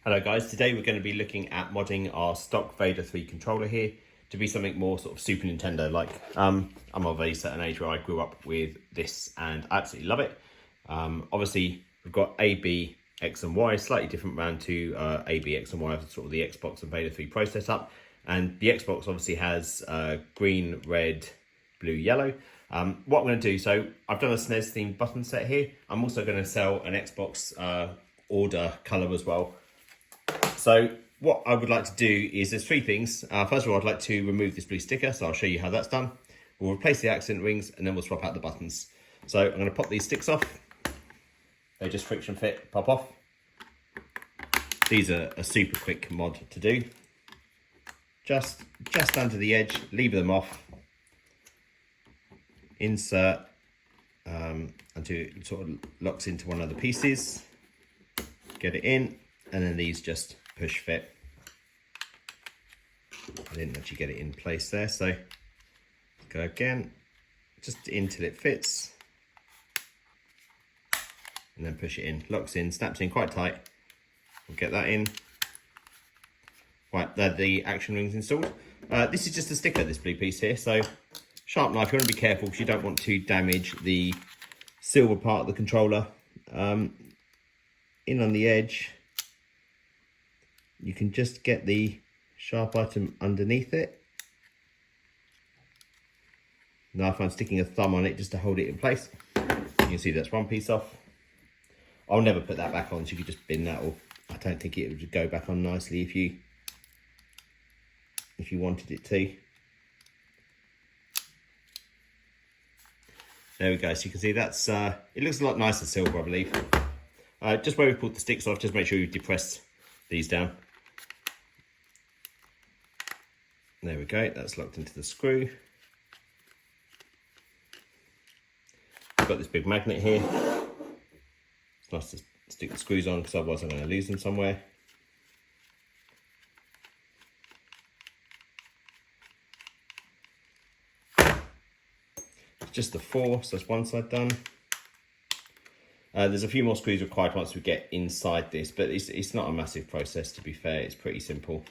Hello guys, today we're going to be looking at modding our stock Vader 3 controller here to be something more sort of Super Nintendo like. I'm of a certain age where I grew up with this and I absolutely love it. Obviously we've got A, B, X and Y, slightly different round to A, B, X and Y of sort of the Xbox and Vader 3 Pro setup. And the Xbox obviously has green, red, blue, yellow. What I'm going to do, so I've done a SNES themed button set here. I'm also going to sell an Xbox order colour as well. So what I would like to do is there's three things. First of all, I'd like to remove this blue sticker, so I'll show you how that's done. We'll replace the accent rings and then we'll swap out the buttons. So I'm going to pop these sticks off. They just friction fit, pop off. These are a super quick mod to do. Just under the edge, lever them off. Insert until it sort of locks into one of the pieces. Get it in, and then these just push fit. I didn't actually get it in place there, so go again, just until it fits, and then push it in. Locks in, snaps in quite tight. We'll get that in. Right, there the action rings installed. This is just a sticker, this blue piece here, so sharp knife, you want to be careful because you don't want to damage the silver part of the controller. In on the edge, you can just get the sharp item underneath it. Now if I'm sticking a thumb on it just to hold it in place, you can see that's one piece off. I'll never put that back on, so you could just bin that, or I don't think it would go back on nicely if you wanted it to. There we go, so you can see that's, it looks a lot nicer silver, I believe. Just where we pulled the sticks off, just make sure you depress these down. There we go, that's locked into the screw. I've got this big magnet here. It's nice to stick the screws on because otherwise I'm going to lose them somewhere. It's just the four, so that's one side done. There's a few more screws required once we get inside this, but it's not a massive process, to be fair. It's pretty simple.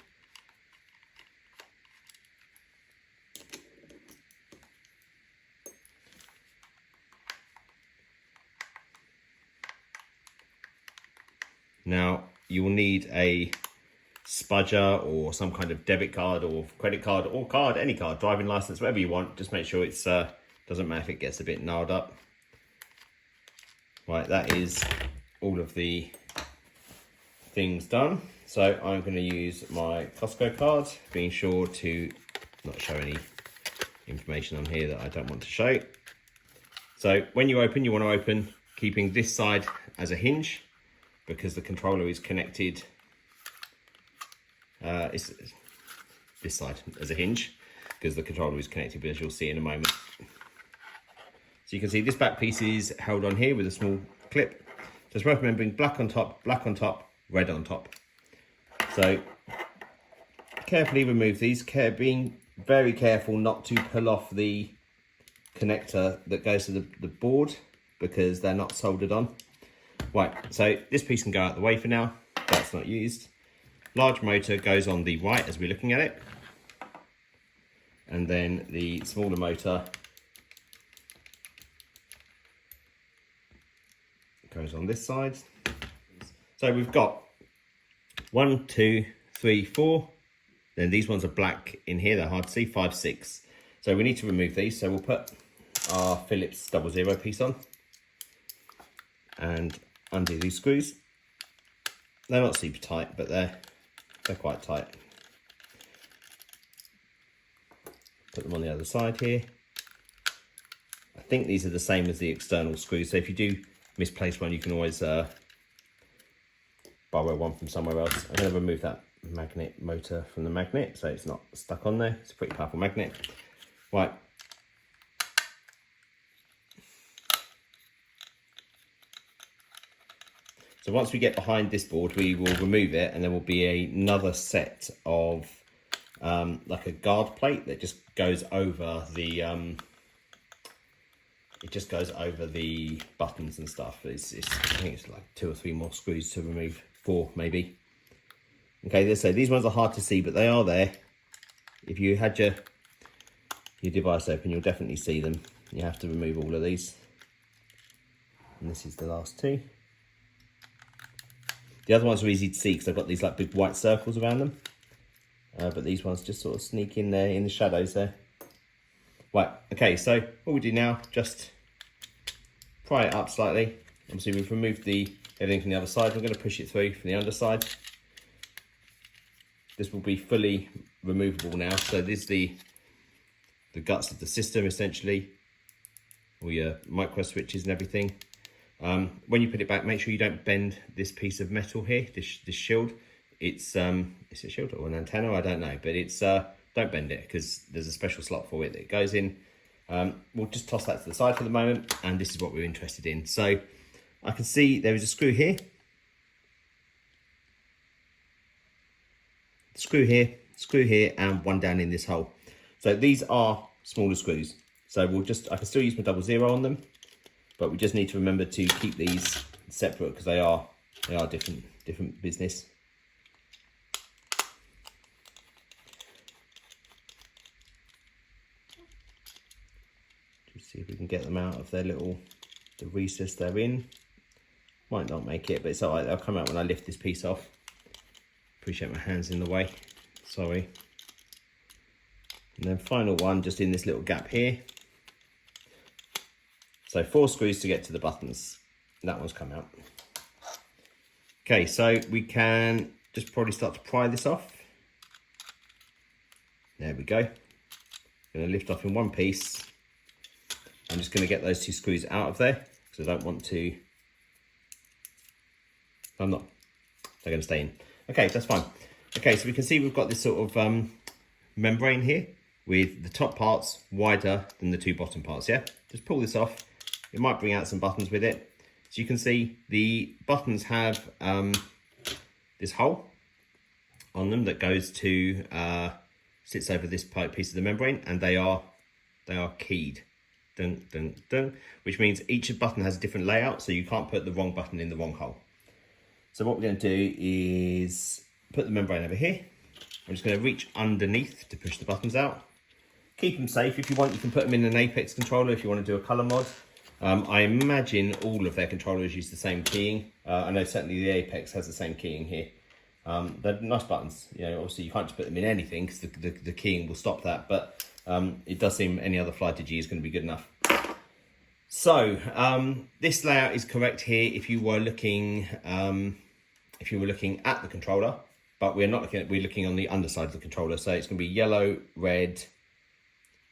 Now, you will need a spudger or some kind of debit card or credit card or card, any card, driving license, whatever you want. Just make sure it's, doesn't matter if it gets a bit gnarled up. Right, that is all of the things done. So I'm going to use my Costco card, being sure to not show any information on here that I don't want to show. So when you open, you want to open keeping this side as a hinge, because the controller is connected, it's this side as a hinge, because the controller is connected, as you'll see in a moment. So you can see this back piece is held on here with a small clip. Just worth remembering, black on top, red on top. So carefully remove these, being very careful not to pull off the connector that goes to the board, because they're not soldered on. Right, so this piece can go out the way for now. That's not used. Large motor goes on the right as we're looking at it. And then the smaller motor goes on this side. So we've got 1, 2, 3, 4. Then these ones are black in here, they're hard to see, 5, 6. So we need to remove these. So we'll put our Phillips 00 piece on and undo these screws. They're not super tight, but they're quite tight. Put them on the other side here. I think these are the same as the external screws, so if you do misplace one, you can always borrow one from somewhere else. I'm going to remove that magnet motor from the magnet so it's not stuck on there. It's a pretty powerful magnet. Right. So once we get behind this board, we will remove it, and there will be another set of like a guard plate that just goes over the it just goes over the buttons and stuff. I think it's like 2 or 3 more screws to remove, 4 maybe. Okay, so these ones are hard to see, but they are there. If you had your device open, you'll definitely see them. You have to remove all of these. And this is the last two. The other ones are easy to see because they've got these like big white circles around them. But these ones just sort of sneak in there in the shadows there. Right, okay, so what we do now, just pry it up slightly. Obviously we've removed everything from the other side. We're going to push it through from the underside. This will be fully removable now. So this is the guts of the system essentially. All your micro switches and everything. When you put it back, make sure you don't bend this piece of metal here, this shield. It's is it a shield or an antenna? I don't know, but it's don't bend it because there's a special slot for it that goes in. We'll just toss that to the side for the moment, and this is what we're interested in. So I can see there is a screw here, screw here, and one down in this hole. So these are smaller screws. So I can still use my 00 on them, but we just need to remember to keep these separate because they are different business. Just see if we can get them out of the recess they're in. Might not make it, but it's alright. They'll come out when I lift this piece off. Appreciate my hands in the way. Sorry. And then final one, just in this little gap here. So 4 screws to get to the buttons. That one's come out. Okay, so we can just probably start to pry this off. There we go. Going to lift off in one piece. I'm just going to get those 2 screws out of there because I don't want to. They're going to stay in. Okay, that's fine. Okay, so we can see we've got this sort of membrane here with the top parts wider than the 2 bottom parts, yeah? Just pull this off. It might bring out some buttons with it. So you can see the buttons have this hole on them that goes to, sits over this piece of the membrane, and they are keyed. Dun, dun, dun, which means each button has a different layout, so you can't put the wrong button in the wrong hole. So what we're going to do is put the membrane over here. I'm just going to reach underneath to push the buttons out. Keep them safe. If you want, you can put them in an Apex controller if you want to do a color mod. I imagine all of their controllers use the same keying. I know certainly the Apex has the same keying here. They're nice buttons. You know, obviously you can't just put them in anything because the keying will stop that. But it does seem any other Fly to G is going to be good enough. So this layout is correct here if you were looking at the controller, but we're not looking at. We're looking on the underside of the controller. So it's going to be yellow, red,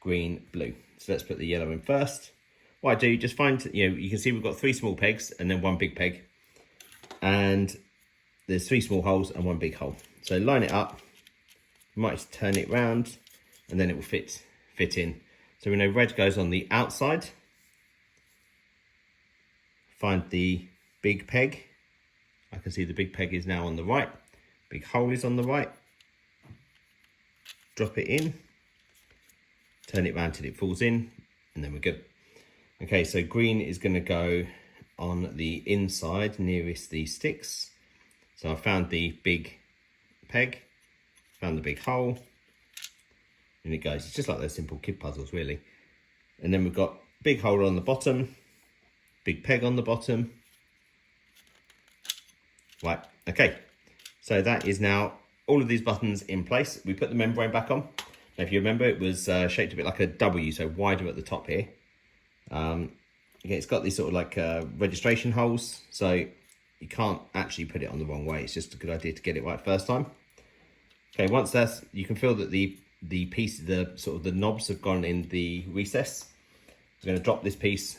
green, blue. So let's put the yellow in first. What I do, just find, you can see we've got 3 small pegs and then 1 big peg, and there's 3 small holes and 1 big hole. So line it up. You might just turn it round, and then it will fit in. So we know red goes on the outside. Find the big peg. I can see the big peg is now on the right. Big hole is on the right. Drop it in. Turn it round till it falls in, and then we're good. Okay, so green is going to go on the inside nearest the sticks. So I found the big peg, found the big hole, and it goes. It's just like those simple kid puzzles, really. And then we've got big hole on the bottom, big peg on the bottom. Right, okay. So that is now all of these buttons in place. We put the membrane back on. Now, if you remember, it was shaped a bit like a W, so wider at the top here. Again, it's got these sort of like registration holes, so you can't actually put it on the wrong way. It's just a good idea to get it right first time. Okay, once that's, you can feel that the piece, the knobs have gone in the recess. I'm going to drop this piece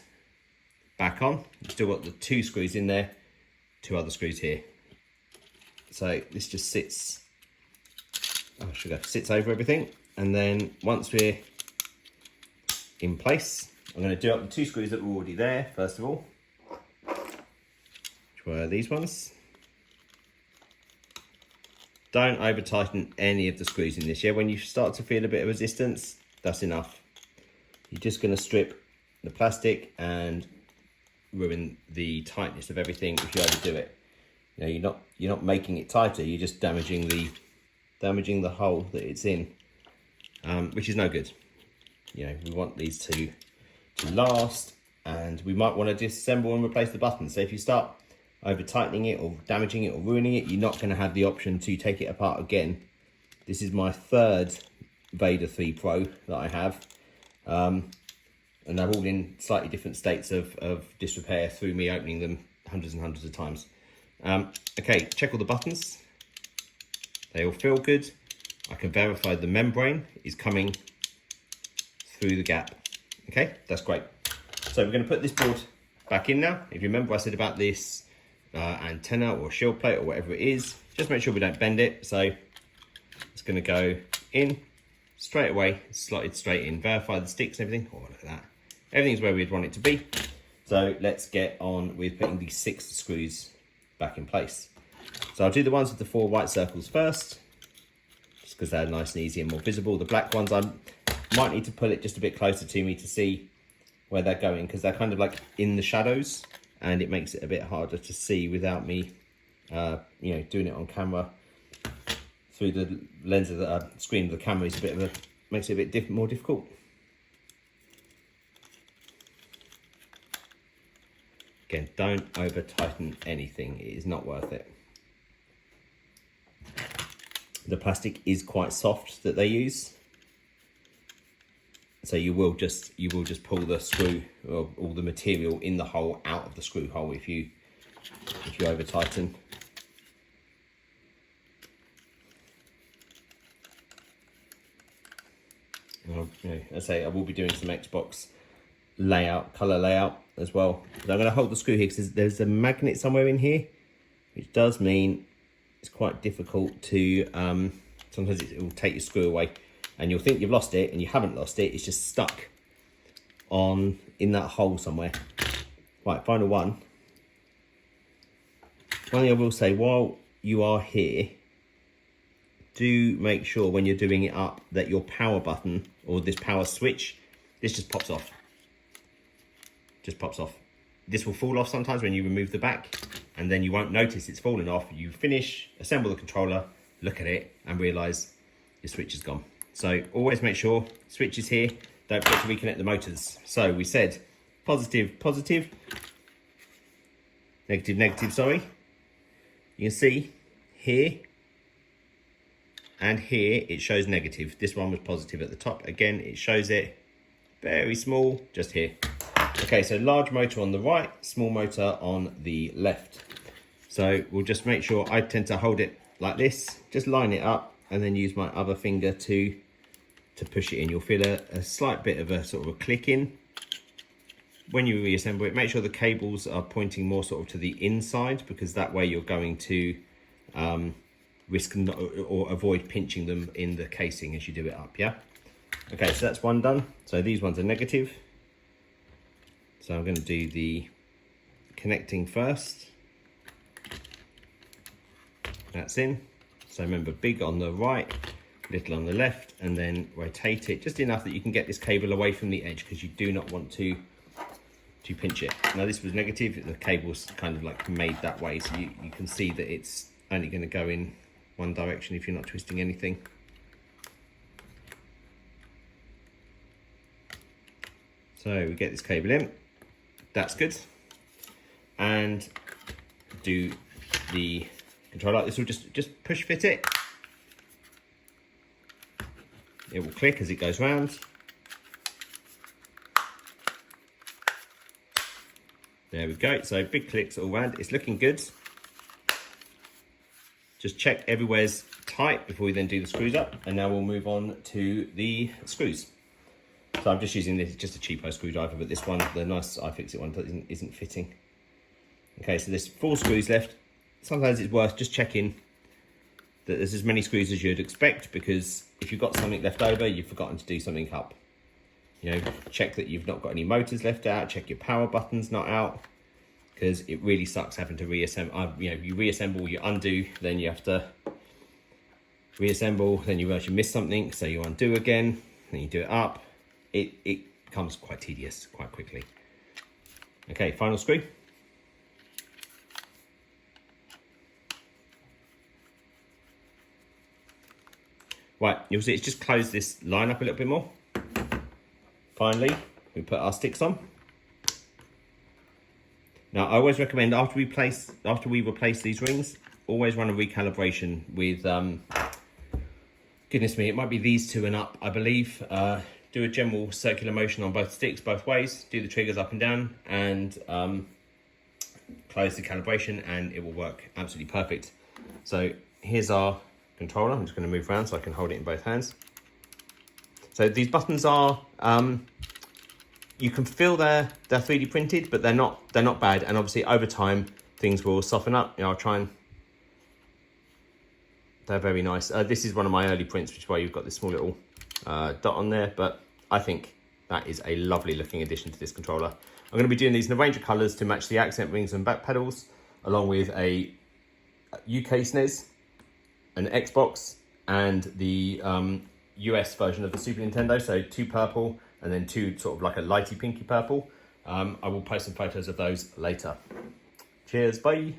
back on. You've still got the 2 screws in there, 2 other screws here. So this just sits over everything, and then once we're in place, I'm going to do up the 2 screws that were already there first of all, which were these ones. Don't over tighten any of the screws in this. Yeah, when you start to feel a bit of resistance, that's enough. You're just going to strip the plastic and ruin the tightness of everything if you overdo it. You know, you're not making it tighter. You're just damaging the hole that it's in, which is no good. You know, we want these to last, and we might want to disassemble and replace the button. So if you start over tightening it or damaging it or ruining it, you're not going to have the option to take it apart again. This is my third Vader 3 Pro that I have, and they're all in slightly different states of disrepair through me opening them hundreds and hundreds of times. Okay, check all the buttons. They all feel good. I can verify the membrane is coming through the gap. Okay, that's great. So we're going to put this board back in now. If you remember, I said about this antenna or shield plate or whatever it is, just make sure we don't bend it. So it's going to go in straight away, slotted straight in. Verify the sticks and everything. Oh, look at that. Everything's where we'd want it to be. So let's get on with putting these 6 screws back in place. So I'll do the ones with the 4 white circles first, just because they're nice and easy and more visible. The black ones, I might need to pull it just a bit closer to me to see where they're going, because they're kind of like in the shadows, and it makes it a bit harder to see without me, you know, doing it on camera through the lens of the screen of the camera. Is a bit of a, makes it a bit more difficult. Again, don't over tighten anything. It is not worth it. The plastic is quite soft that they use, so you will just pull the screw or all the material in the hole out of the screw hole if you over tighten. You know, as I say, I will be doing some Xbox layout, color layout as well. But I'm going to hold the screw here because there's a magnet somewhere in here, which does mean it's quite difficult to, sometimes it will take your screw away and you'll think you've lost it and you haven't lost it. It's just stuck in that hole somewhere. Right, final one. One thing I will say, while you are here, do make sure when you're doing it up that your power button or this power switch, this just pops off. Just pops off. This will fall off sometimes when you remove the back, and then you won't notice it's fallen off. You finish, assemble the controller, look at it and realise your switch is gone. So always make sure switch is here. Don't forget to reconnect the motors. So we said positive, positive, negative, negative, sorry. You can see here and here it shows negative. This one was positive at the top. Again, it shows it very small just here. Okay, so large motor on the right, small motor on the left. So we'll just make sure, I tend to hold it like this, just line it up and then use my other finger to push it in. You'll feel a slight bit of a sort of a click in. When you reassemble it, make sure the cables are pointing more sort of to the inside, because that way you're going to risk or avoid pinching them in the casing as you do it up, yeah? Okay, so that's one done. So these ones are negative. So I'm going to do the connecting first. That's in. So remember, big on the right, little on the left, and then rotate it just enough that you can get this cable away from the edge, because you do not want to pinch it. Now this was negative, the cable's kind of like made that way, so you can see that it's only going to go in one direction if you're not twisting anything. So we get this cable in, that's good. And do the controller. This will just push fit it. It will click as it goes round. There we go. So big clicks all round. It's looking good. Just check everywhere's tight before we then do the screws up. And now we'll move on to the screws. So I'm just using this, just a cheapo screwdriver, but this one, the nice iFixit one, isn't fitting. Okay, so there's 4 screws left. Sometimes it's worth just checking that there's as many screws as you'd expect, because if you've got something left over, you've forgotten to do something up. You know, check that you've not got any motors left out, check your power button's not out, because it really sucks having to reassemble. You know, you reassemble, you undo, then you have to reassemble, then you realize you missed something, so you undo again, then you do it up. It becomes quite tedious quite quickly. Okay, final screw. Right, you'll see it's just closed this line up a little bit more. Finally, we put our sticks on. Now, I always recommend after we replace these rings, always run a recalibration with, goodness me, it might be these two and up, I believe. Do a general circular motion on both sticks, both ways. Do the triggers up and down, and close the calibration, and it will work absolutely perfect. So here's our controller. I'm just going to move around so I can hold it in both hands. So these buttons are, you can feel they're 3D printed, but they're not bad. And obviously over time, things will soften up. You know, I'll try and, they're very nice. This is one of my early prints, which is why you've got this small little dot on there, but I think that is a lovely looking addition to this controller. I'm going to be doing these in a range of colors to match the accent rings and back pedals, along with a UK SNES, an Xbox, and the US version of the Super Nintendo. So 2 purple and then 2 sort of like a lighty pinky purple. I will post some photos of those later. Cheers, bye.